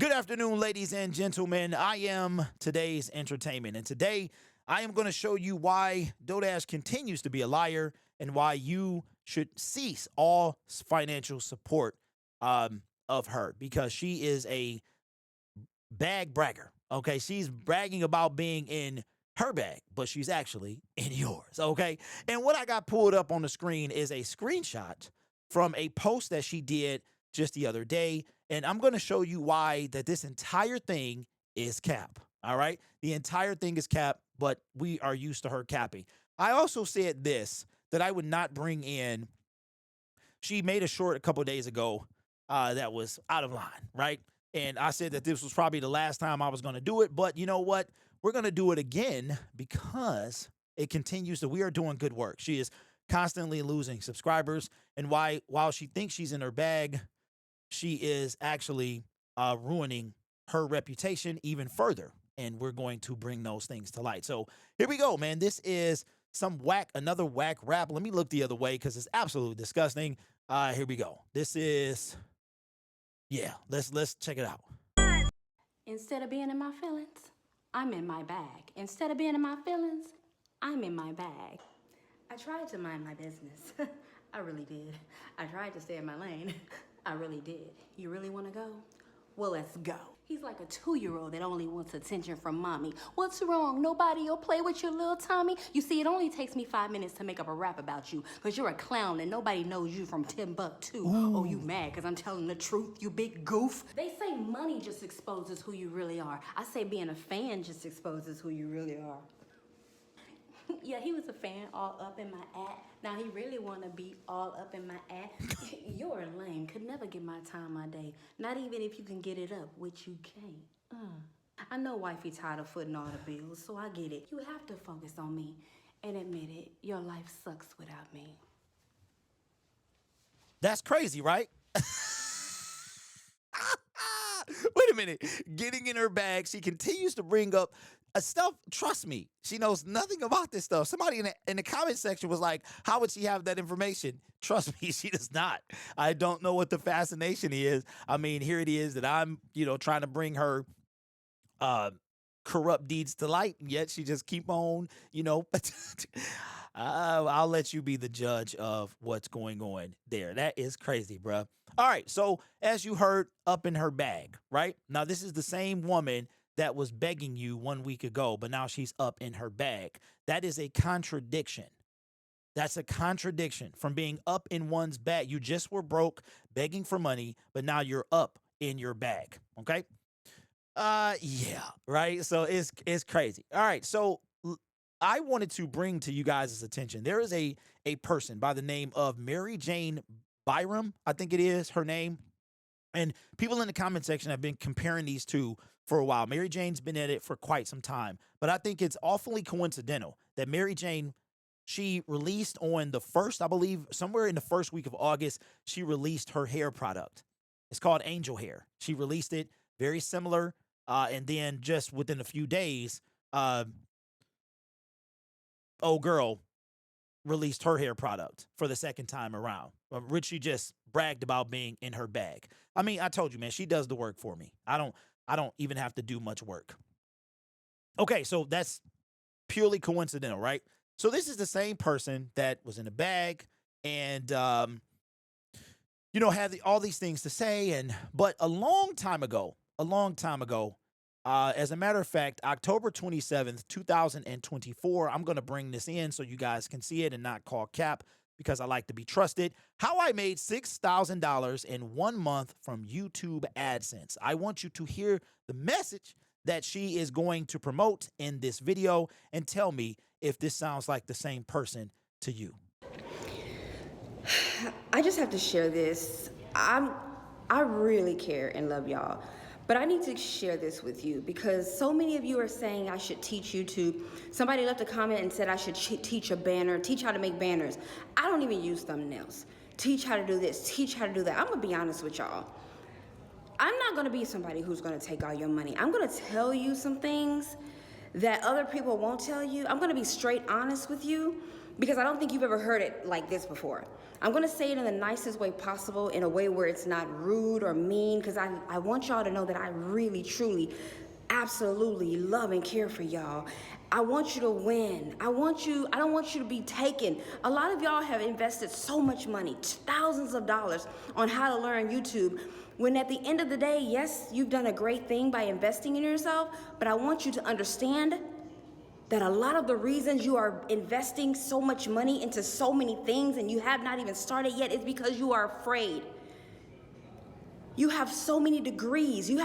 Good afternoon, ladies and gentlemen. I am today's entertainment, and today I am going to show you why Dodash continues to be a liar and why you should cease all financial support of her because she is a bag bragger. Okay, she's bragging about being in her bag, but she's actually in yours. Okay, and what I got pulled up on the screen is a screenshot from a post that she did just the other day, and I'm going to show you why that this entire thing is cap. All right, the entire thing is cap, but we are used to her capping. I also said this that I would not bring in. She made a short a couple days ago that was out of line, right? And I said that this was probably the last time I was going to do it, but you know what? We're going to do it again because it continues to. We are doing good work. She is constantly losing subscribers, and while she thinks she's in her bag, she is actually ruining her reputation even further. And we're going to bring those things to light. So here we go, man. This is another whack rap. Let me look the other way because it's absolutely disgusting. Here we go. This is, yeah, let's check it out. Instead of being in my feelings, I'm in my bag. Instead of being in my feelings, I'm in my bag. I tried to mind my business. I really did. I tried to stay in my lane. I really did. You really want to go? Well, let's go. He's like a 2-year-old that only wants attention from mommy. What's wrong? Nobody will play with your little Tommy? You see, it only takes me 5 minutes to make up a rap about you because you're a clown and nobody knows you from Timbuktu. Ooh. Oh, you mad because I'm telling the truth, you big goof? They say money just exposes who you really are. I say being a fan just exposes who you really are. Yeah, he was a fan all up in my ass. Now he really want to be all up in my ass. You're lame. Could never get my time my day. Not even if you can get it up, which you can't. I know wifey tired of footing all the bills, so I get it. You have to focus on me and admit it. Your life sucks without me. That's crazy, right? Wait a minute. Getting in her bag, she continues to bring up stuff. Trust me, she knows nothing about this stuff. Somebody in the comment section was like, how would she have that information? Trust me, she does not. I don't know what the fascination is. I mean, here it is that I'm, trying to bring her corrupt deeds to light, and yet she just keep on, I'll let you be the judge of what's going on there. That is crazy, bruh. All right, so as you heard, up in her bag, right? Now, this is the same woman that was begging you 1 week ago, but now she's up in her bag. That is a contradiction. That's a contradiction from being up in one's bag. You just were broke, begging for money, but now you're up in your bag, okay? Yeah, right? So it's crazy. All right, so I wanted to bring to you guys' attention. There is a person by the name of Mary Jane Byram, I think it is her name. And people in the comment section have been comparing these two for a while. Mary Jane's been at it for quite some time. But I think it's awfully coincidental that Mary Jane, she released on the first, I believe, somewhere in the first week of August, she released her hair product. It's called Angel Hair. She released it, very similar. And then just within a few days, old girl released her hair product for the second time around, which she just bragged about being in her bag. I mean, I told you, man, she does the work for me. I don't even have to do much work. Okay, so that's purely coincidental, right? So this is the same person that was in a bag and had all these things to say, but a long time ago, as a matter of fact, October 27th, 2024, I'm going to bring this in so you guys can see it and not call cap because I like to be trusted. How I made $6,000 in 1 month from YouTube AdSense. I want you to hear the message that she is going to promote in this video and tell me if this sounds like the same person to you. I just have to share this. I really care and love y'all. But I need to share this with you because so many of you are saying I should teach YouTube. Somebody left a comment and said I should teach a banner, teach how to make banners. I don't even use thumbnails. Teach how to do this, teach how to do that. I'm gonna be honest with y'all. I'm not gonna be somebody who's gonna take all your money. I'm gonna tell you some things that other people won't tell you. I'm gonna be straight honest with you because I don't think you've ever heard it like this before. I'm gonna say it in the nicest way possible, in a way where it's not rude or mean, because I want y'all to know that I really, truly, absolutely love and care for y'all. I want you to win. I don't want you to be taken. A lot of y'all have invested so much money, thousands of dollars, on how to learn YouTube, when at the end of the day, yes, you've done a great thing by investing in yourself, but I want you to understand that a lot of the reasons you are investing so much money into so many things and you have not even started yet is because you are afraid. You have so many degrees, you're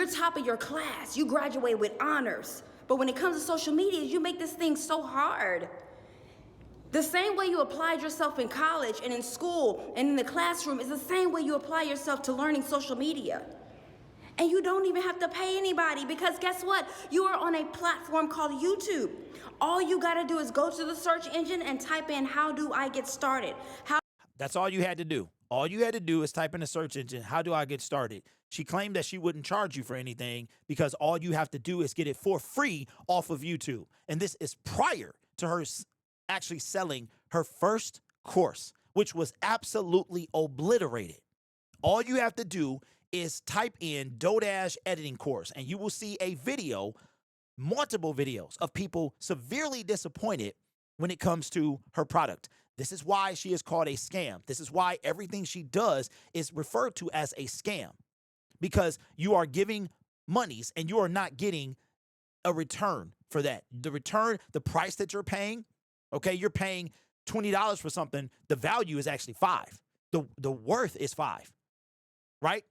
top of your class, you graduate with honors. But when it comes to social media, you make this thing so hard. The same way you applied yourself in college and in school and in the classroom is the same way you apply yourself to learning social media. And you don't even have to pay anybody, because guess what? You are on a platform called YouTube. All you gotta do is go to the search engine and type in, how do I get started? That's all you had to do. All you had to do is type in the search engine, how do I get started? She claimed that she wouldn't charge you for anything because all you have to do is get it for free off of YouTube. And this is prior to her actually selling her first course, which was absolutely obliterated. All you have to do is type in DoDash editing course, and you will see a video, multiple videos of people severely disappointed when it comes to her product. This is why she is called a scam. This is why everything she does is referred to as a scam, because you are giving monies and you are not getting a return for that. The return, the price that you're paying, okay, you're paying $20 for something. The value is actually $5. The worth is $5, right?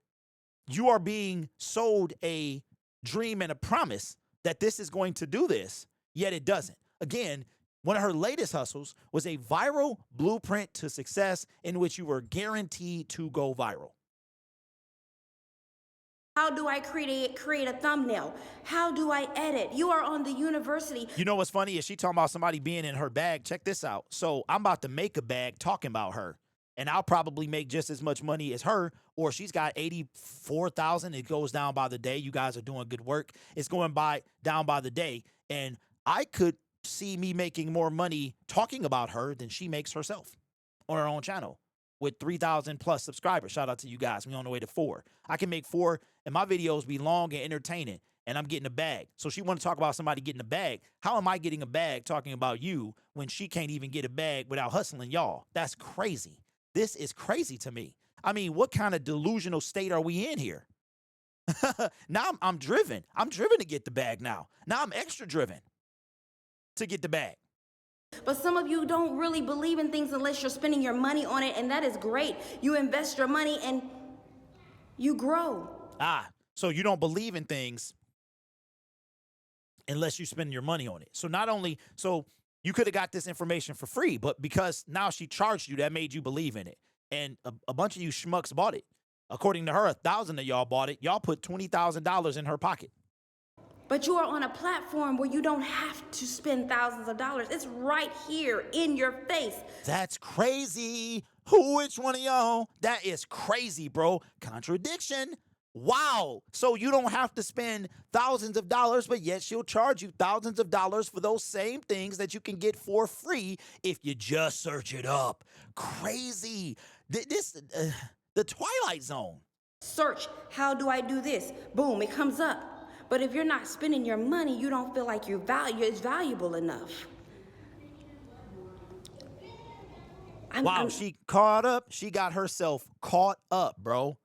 You are being sold a dream and a promise that this is going to do this, yet it doesn't. Again, one of her latest hustles was a viral blueprint to success in which you were guaranteed to go viral. How do I create a thumbnail? How do I edit? You are on the university. You know what's funny is she talking about somebody being in her bag. Check this out. So I'm about to make a bag talking about her, and I'll probably make just as much money as her, or she's got 84,000. It goes down by the day. You guys are doing good work. It's going down by the day, and I could see me making more money talking about her than she makes herself on her own channel with 3,000 plus subscribers. Shout out to you guys. We on the way to 4. I can make 4 and my videos be long and entertaining, and I'm getting a bag. So she want to talk about somebody getting a bag. How am I getting a bag talking about you when she can't even get a bag without hustling y'all? That's crazy. This is crazy to me. I mean, what kind of delusional state are we in here? Now I'm driven. I'm driven to get the bag now. Now I'm extra driven to get the bag. But some of you don't really believe in things unless you're spending your money on it, and that is great. You invest your money and you grow. So you don't believe in things unless you spend your money on it. So not only, so you could have got this information for free, but because now she charged you, that made you believe in it. And a bunch of you schmucks bought it. According to her, 1,000 of y'all bought it. Y'all put $20,000 in her pocket. But you are on a platform where you don't have to spend thousands of dollars. It's right here in your face. That's crazy. Which one of y'all? That is crazy, bro. Contradiction. Wow. So you don't have to spend thousands of dollars, but yet she'll charge you thousands of dollars for those same things that you can get for free if you just search it up. Crazy. The Twilight Zone. Search, how do I do this? Boom, it comes up. But if you're not spending your money, you don't feel like it's valuable enough. She caught up. She got herself caught up, bro.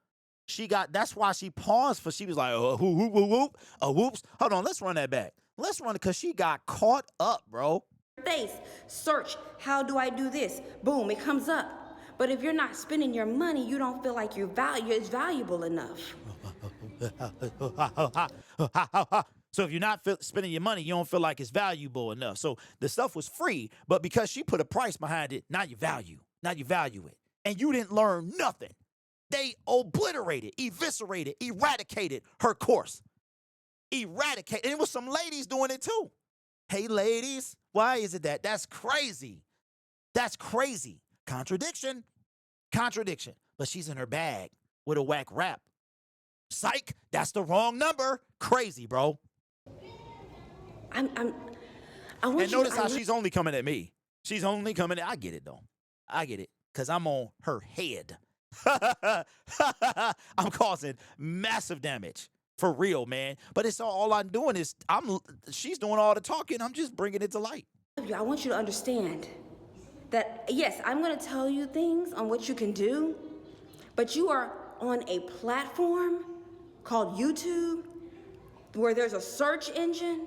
That's why she paused, she was like, whoops. Hold on, let's run that back. Let's run it, because she got caught up, bro. Face, search, how do I do this? Boom, it comes up. But if you're not spending your money, you don't feel like it's valuable enough. So if you're not spending your money, you don't feel like it's valuable enough. So the stuff was free, but because she put a price behind it, now you value it. And you didn't learn nothing. They obliterated, eviscerated, eradicated her course. Eradicated. And it was some ladies doing it too. Hey, ladies, why is it that? That's crazy. That's crazy. Contradiction. But she's in her bag with a whack rap. Psych, that's the wrong number. Crazy, bro. I want and notice how she's only coming at me. She's only coming in. I get it, though. I get it, because I'm on her head. I'm causing massive damage. For real, man. But it's all I'm doing is she's doing all the talking. I'm just bringing it to light. I want you to understand that, yes, I'm going to tell you things on what you can do, but you are on a platform called YouTube where there's a search engine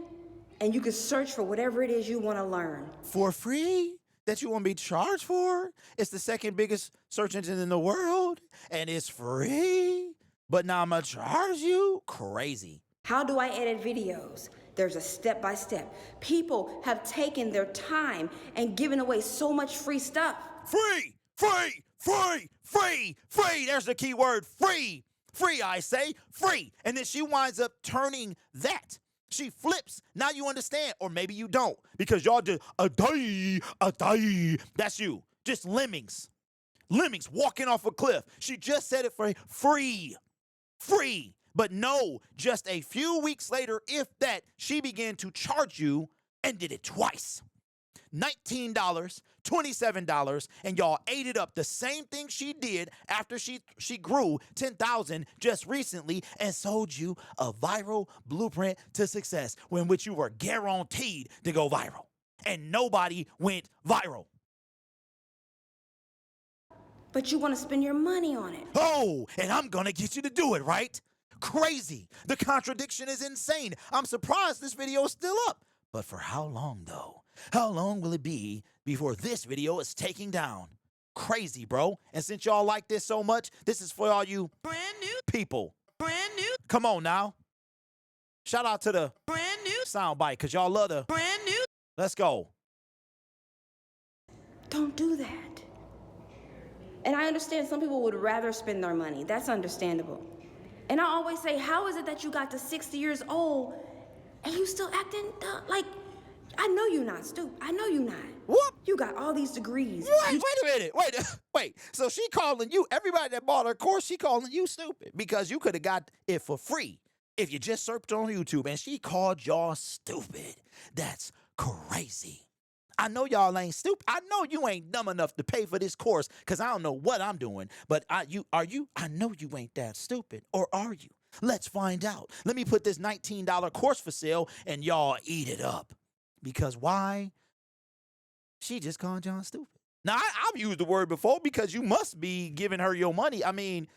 and you can search for whatever it is you want to learn. For free? That you want to be charged for? It's the second biggest search engine in the world, and it's free? But now I'm going to charge you? Crazy. How do I edit videos? There's a step-by-step. People have taken their time and given away so much free stuff. Free, free, free, free, free. There's the key word, free. Free, I say, free. And then she winds up turning that. She flips. Now you understand, or maybe you don't, because y'all did a day. That's you. Just lemmings. Lemmings walking off a cliff. She just said it for free. Free. But no, just a few weeks later, if that, she began to charge you and did it twice. $19, $27, and y'all ate it up. The same thing she did after she grew 10,000 just recently and sold you a viral blueprint to success, in which you were guaranteed to go viral. And nobody went viral. But you want to spend your money on it. Oh, and I'm going to get you to do it, right? Crazy. The contradiction is insane. I'm surprised this video is still up. But for how long, though? How long will it be before this video is taken down? Crazy, bro. And since y'all like this so much, this is for all you brand new people. Brand new. Come on now. Shout out to the brand new soundbite, because y'all love the brand new. Let's go. Don't do that. And I understand some people would rather spend their money. That's understandable. And I always say, how is it that you got to 60 years old and you still acting like, I know you're not stupid. I know you're not. Whoop. You got all these degrees. Wait a minute. Wait. So she calling you, everybody that bought her course, she calling you stupid because you could have got it for free if you just searched on YouTube, and she called y'all stupid. That's crazy. I know y'all ain't stupid. I know you ain't dumb enough to pay for this course, because I don't know what I'm doing. But are you? I know you ain't that stupid. Or are you? Let's find out. Let me put this $19 course for sale and y'all eat it up. Because why? She just called y'all stupid. Now, I've used the word before because you must be giving her your money. I mean,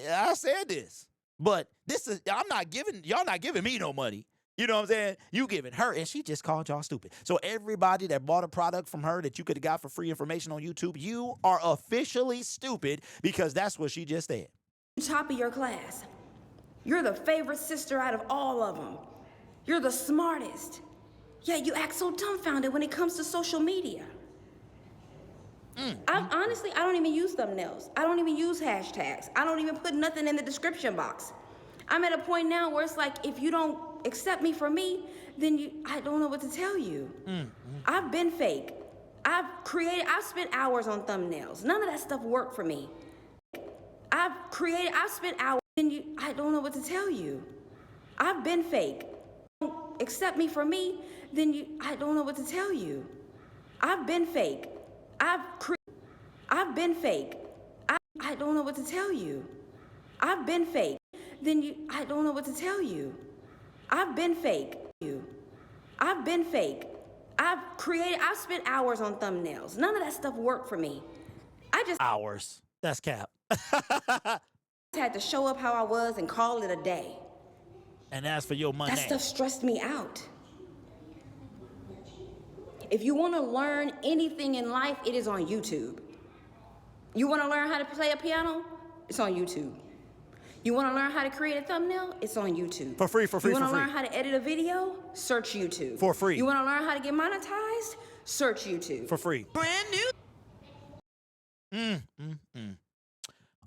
I said this. But y'all not giving me no money. You know what I'm saying? You giving her, and she just called y'all stupid. So everybody that bought a product from her that you could have got for free information on YouTube, you are officially stupid, because that's what she just said. Top of your class. You're the favorite sister out of all of them. You're the smartest. Yeah, you act so dumbfounded when it comes to social media. Honestly, I don't even use thumbnails. I don't even use hashtags. I don't even put nothing in the description box. I'm at a point now where it's like, if you don't accept me for me, then I don't know what to tell you. I've been fake. I've spent hours on thumbnails. None of that stuff worked for me. I've spent hours, and I don't know what to tell you. I've been fake. Don't accept me for me, then I don't know what to tell you. I've been fake. I've been fake. I don't know what to tell you. I've been fake. Then I don't know what to tell you. I've been fake. I've been fake. I've spent hours on thumbnails. None of that stuff worked for me. Hours. That's cap. Had to show up how I was and call it a day. And as for your money, that stuff stressed me out. If you want to learn anything in life, it is on YouTube. You want to learn how to play a piano? It's on YouTube. You want to learn how to create a thumbnail? It's on YouTube. For free. You want to learn how to edit a video? Search YouTube. For free. You want to learn how to get monetized? Search YouTube. For free. Brand new.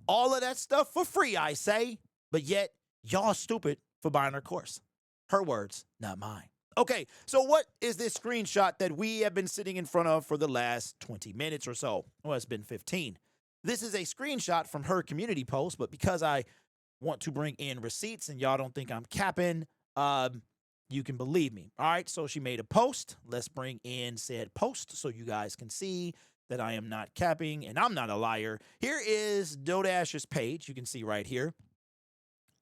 All of that stuff for free, I say. But yet, y'all stupid for buying her course. Her words, not mine. Okay, so what is this screenshot that we have been sitting in front of for the last 20 minutes or so? Well, it's been 15. This is a screenshot from her community post, but because I want to bring in receipts and y'all don't think I'm capping, you can believe me. All right, so she made a post. Let's bring in said post so you guys can see that I am not capping and I'm not a liar. Here is DoDash's page. You can see right here.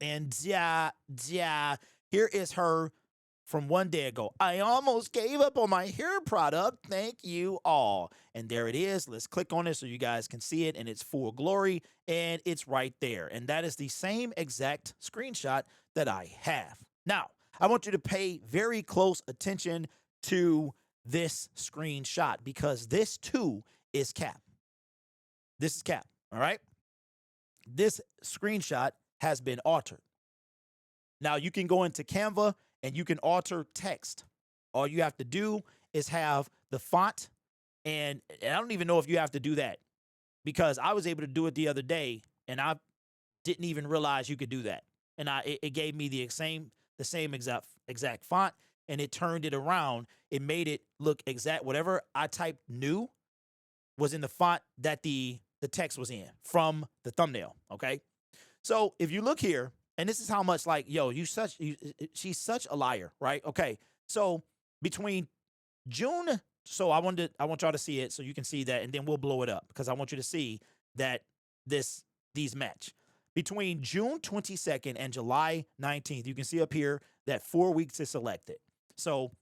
And here is her from one day ago. I almost gave up on my hair product. Thank you all. And there it is. Let's click on it so you guys can see it in its full glory. And it's right there. And that is the same exact screenshot that I have. Now, I want you to pay very close attention to this screenshot because this too is cap. This is cap. All right. This screenshot has been altered. Now you can go into Canva and you can alter text. All you have to do is have the font, and I don't even know if you have to do that because I was able to do it the other day and I didn't even realize you could do that. And it gave me the same exact font, and it turned it around. It made it look exact. Whatever I typed new was in the font that the text was in from the thumbnail. Okay. So if you look here, and this is how much like, yo, she's such a liar, right? Okay. So between June, so I want y'all to see it so you can see that, and then we'll blow it up because I want you to see that these match. Between June 22nd and July 19th, you can see up here that 4 weeks is selected. So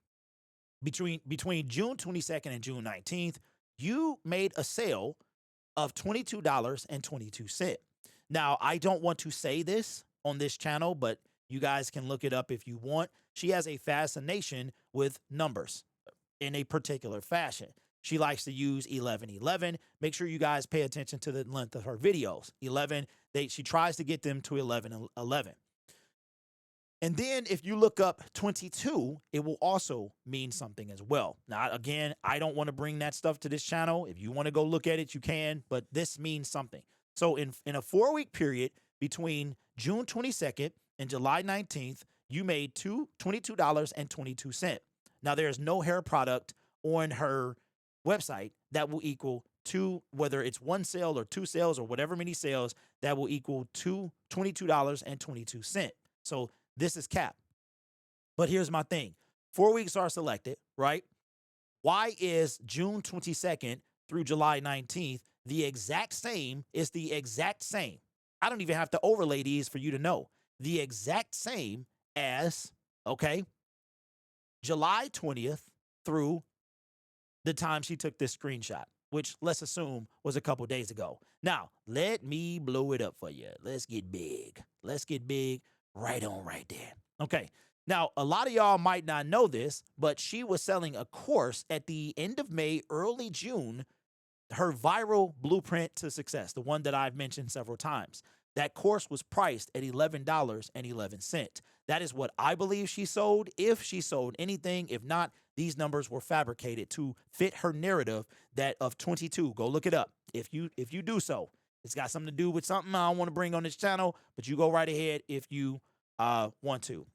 between June 22nd and June 19th, you made a sale of $22.22. Now, I don't want to say this on this channel, but you guys can look it up if you want. She has a fascination with numbers in a particular fashion. She likes to use 1111. Make sure you guys pay attention to the length of her videos. 11, she tries to get them to 1111. And then if you look up 22, it will also mean something as well. Now, again, I don't want to bring that stuff to this channel. If you want to go look at it, you can, but this means something. So in a 4-week period between June 22nd and July 19th, you made $22.22. Now, there's no hair product on her website that will equal two, whether it's one sale or two sales or whatever many sales, that will equal $22.22. So this is cap. But here's my thing. 4 weeks are selected, right? Why is June 22nd through July 19th the exact same? Is the exact same. I don't even have to overlay these for you to know. The exact same as, okay, July 20th through the time she took this screenshot, which let's assume was a couple days ago. Now, let me blow it up for you. Let's get big. Let's get big right on right there. Okay. Now, a lot of y'all might not know this, but she was selling a course at the end of May, early June, her viral blueprint to success, the one that I've mentioned several times. That course was priced at $11.11. That is what I believe she sold, if she sold anything. If not, these numbers were fabricated to fit her narrative that of 22. Go look it up. If you do so, it's got something to do with something I don't want to bring on this channel, but you go right ahead if you want to.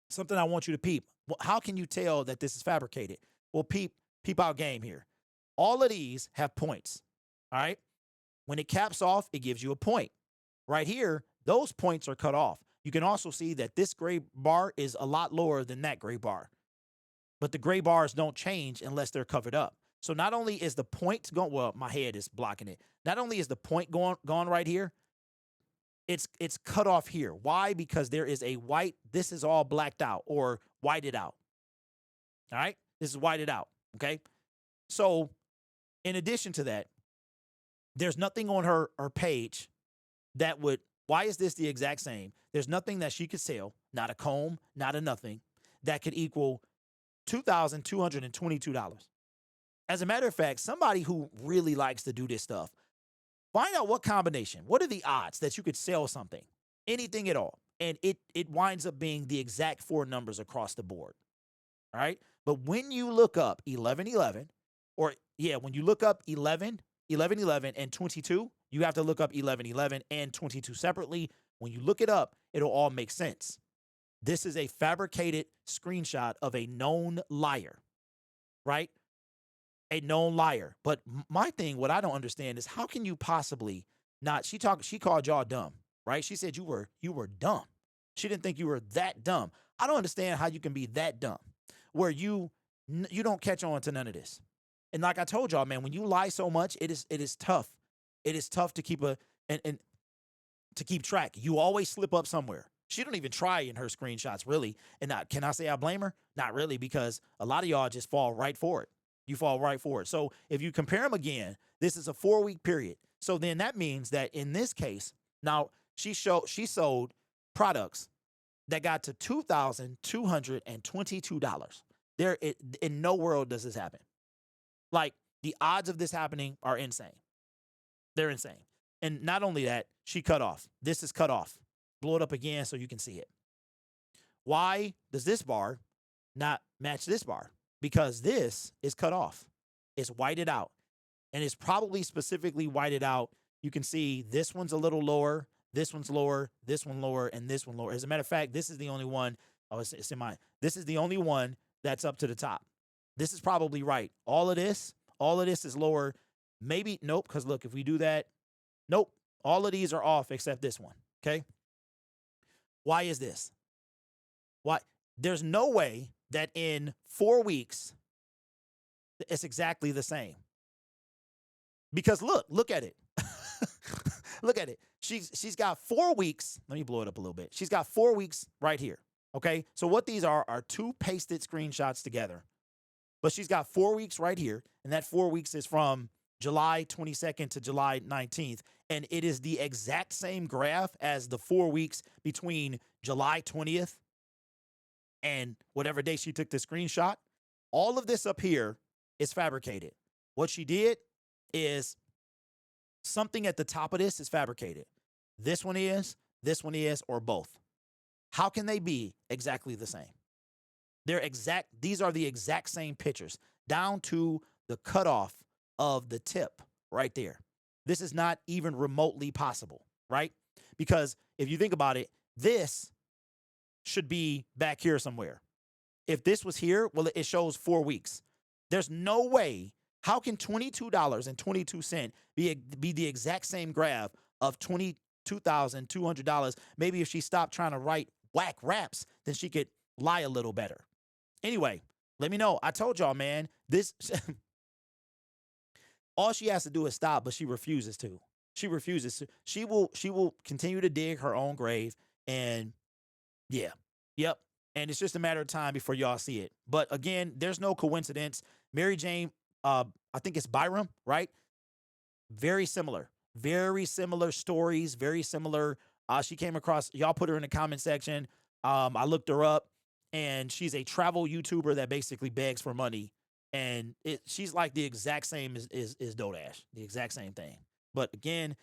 Something I want you to peep. Well, how can you tell that this is fabricated? Well, peep out game here. All of these have points. All right. When it caps off, it gives you a point. Right here, those points are cut off. You can also see that this gray bar is a lot lower than that gray bar. But the gray bars don't change unless they're covered up. So not only is the point going, well, my head is blocking it. Not only is the point gone right here, it's cut off here. Why? Because there is a white, this is all blacked out or whited out. All right? This is whited out, okay? So in addition to that, there's nothing on her page that would, why is this the exact same? There's nothing that she could sell, not a comb, not a nothing, that could equal $2,222. As a matter of fact, somebody who really likes to do this stuff, find out what combination, what are the odds that you could sell something, anything at all, and it winds up being the exact 4 numbers across the board, all right? But when you look up 1111, or yeah, when you look up 1111 and 22, you have to look up 1111 and 22 separately. When you look it up, it'll all make sense. This is a fabricated screenshot of a known liar, right? A known liar. But my thing, what I don't understand is how can you possibly not, she called y'all dumb, right? She said you were dumb. She didn't think you were that dumb. I don't understand how you can be that dumb where you don't catch on to none of this. And like I told y'all, man, when you lie so much, it is tough. It is tough to keep and to keep track. You always slip up somewhere. She don't even try in her screenshots, really. And can I say I blame her? Not really, because a lot of y'all just fall right for it. You fall right for it. So if you compare them again, this is a 4-week period. So then that means that in this case, now she sold products that got to $2,222. In no world does this happen. Like, the odds of this happening are insane. They're insane. And not only that, she cut off. This is cut off. Blow it up again so you can see it. Why does this bar not match this bar? Because this is cut off. It's whited out. And it's probably specifically whited out. You can see this one's a little lower, this one's lower, this one lower, and this one lower. As a matter of fact, this is the only one. Oh, it's in mine. This is the only one that's up to the top. This is probably right. All of this is lower. Maybe, nope, because look, if we do that, nope. All of these are off except this one, okay? Why is this? Why? There's no way that in 4 weeks, it's exactly the same. Because look at it. Look at it. She's got 4 weeks. Let me blow it up a little bit. She's got 4 weeks right here, okay? So what these are two pasted screenshots together. But she's got 4 weeks right here, and that 4 weeks is from July 22nd to July 19th. And it is the exact same graph as the 4 weeks between July 20th and whatever day she took the screenshot. All of this up here is fabricated. What she did is something at the top of this is fabricated. This one is, or both. How can they be exactly the same? These are the exact same pictures, down to the cutoff of the tip right there. This is not even remotely possible, right? Because if you think about it, this should be back here somewhere. If this was here, well, it shows 4 weeks. There's no way. How can $22.22 be the exact same graph of $22,200? Maybe if she stopped trying to write whack raps, then she could lie a little better. Anyway, let me know. I told y'all, man, this all she has to do is stop, but she refuses to. She refuses to. She will continue to dig her own grave, and yeah. Yep. And it's just a matter of time before y'all see it. But again, there's no coincidence. Mary Jane, I think it's Byram, right? Very similar stories, very similar. She came across, y'all put her in the comment section. I looked her up, and she's a travel YouTuber that basically begs for money. And she's like the exact same as Dodash, the exact same thing. But again,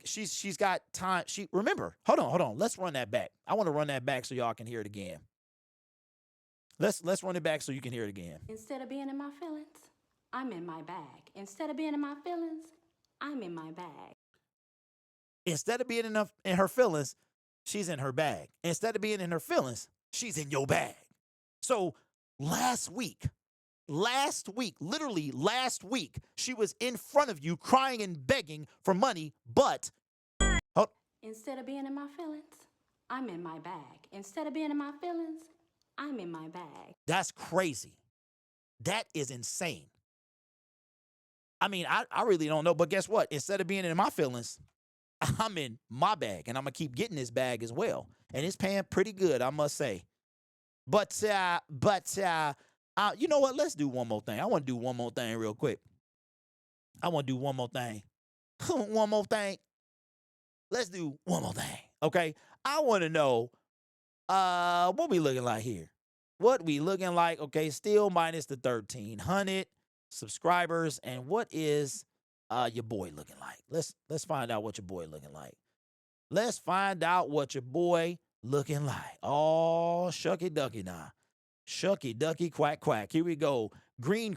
she's got time. Remember, hold on. Let's run that back. I want to run that back so y'all can hear it again. Let's run it back so you can hear it again. Instead of being in my feelings, I'm in my bag. Instead of being in my feelings, I'm in my bag. Instead of being in her feelings, she's in her bag. Instead of being in her feelings, she's in your bag. So last week, literally last week, she was in front of you crying and begging for money, but instead of being in my feelings, I'm in my bag. Instead of being in my feelings, I'm in my bag. That's crazy. That is insane. I mean, I really don't know, but guess what? Instead of being in my feelings, I'm in my bag, and I'm going to keep getting this bag as well. And it's paying pretty good, I must say. But you know what? Let's do one more thing. I want to do one more thing real quick. One more thing. Let's do one more thing, okay? I want to know what we looking like here. What we looking like, okay, still minus the 1,300 subscribers. And what is your boy looking like? Let's find out what your boy looking like. Let's find out what your boy looking like. Oh, shucky ducky now. Shucky ducky quack quack. Here we go. Green.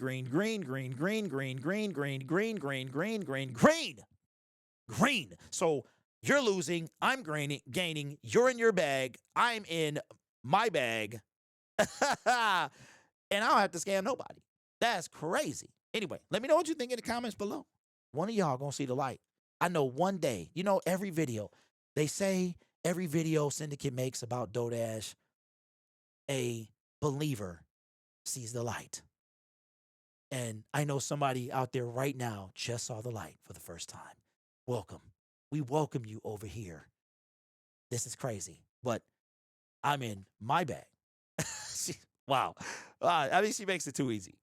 So you're losing. I'm gaining. You're in your bag. I'm in my bag. And I don't have to scam nobody. That's crazy. Anyway, let me know what you think in the comments below. One of y'all gonna see the light. I know one day, every video, they say every video Syndicate makes about Dodash a believer sees the light. And I know somebody out there right now just saw the light for the first time. Welcome. We welcome you over here. This is crazy, but I'm in my bag. Wow. I mean, she makes it too easy.